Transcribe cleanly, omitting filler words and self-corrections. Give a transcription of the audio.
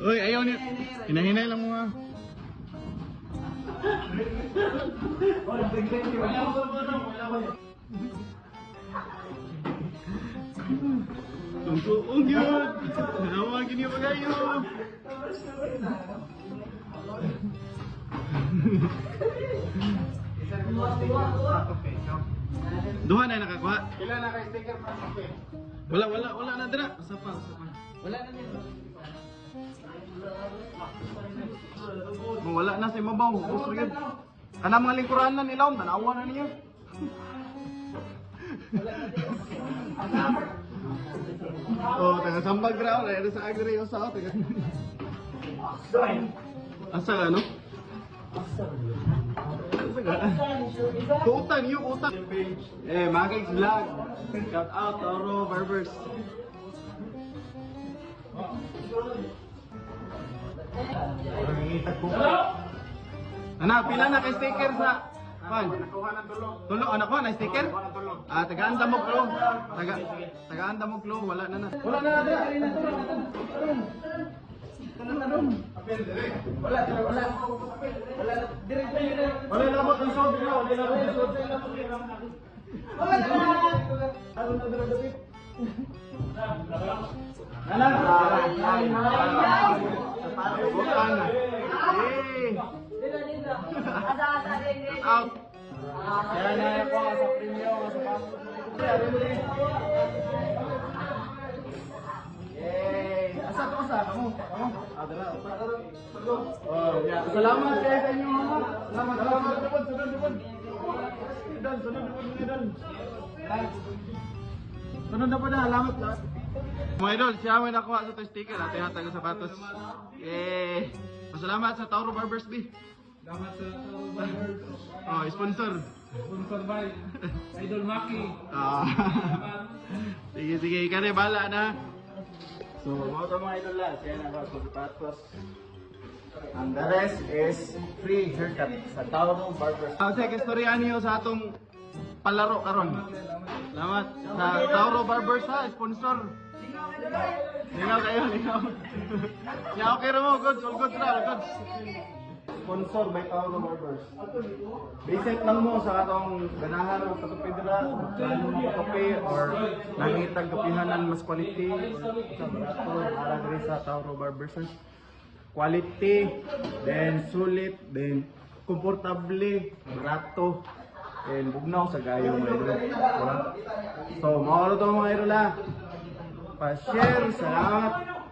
Uy, ayaw niya. Hinahinay lang mo ha. Tungkuong yun. Naman kini magayo. Duha na nakakuha. Ilan na kay sticker pa sa kape? Wala na dira. Asa pa. Wala na nito. Wala na sa imabaw. Gusto yun. Kana mga lingkuran na nila, tanawa na niya. Oh, taga sambag raw, ay sa agri o sa taga. Asa ka no? Kuutan, yung kuutan. Magags Vlog. Shout out, Tauro Barbers. Anak, pila na kay sticker sa pan? Nakuha ng tulong. Tulo, anak ko, na sticker? Nakuha ng tulong. Tagaan mo klo. Tagaan mo klo, wala na. Wala na natin. Kanina tulong. Apel dire. Wala. Wala. Dire. Wala na mo tusod na, wala na mo tusod. Wala na. Ano na dire David? Anak, out. Yan na ako sa premium sa pasok. Yay! Asa to sa kamu? Adala. Oh, ya. Salamat kayo sa inyo mga. Salamat. Sunod. Sunod na po na. Salamat lahat. Mga idol, siya may nakuha sa to sticker at ihatag sa sapatos. Yay! Pasalamat sa Tauro Barbers B. Salamat sa Tauro Barbers. Oh, sponsor. Sponsor by Idol Maki. Sige, ikane bala na. So, mga ito mga idol lang, siya na ba sa sapatos. And the rest is free haircut sa Tauro Barbers. Sige, istorya niyo sa atong palaro karon. Salamat sa Tauro Barbers ha, sponsor. Lingaw kayo. Ya, okay ra mo, good ra, good. Sponsor by Tauro Barbers. Basic lang mo sa atong ganahan ng katupidra, ano mga katupi or nangitag kapihanan mas quality sa barato para diri sa Tauro Barbers. Quality, then sulit, then komportable, barato, and bugnaw sa gayo mga idol. So, mao to mga idol ha. Pa-share, salamat.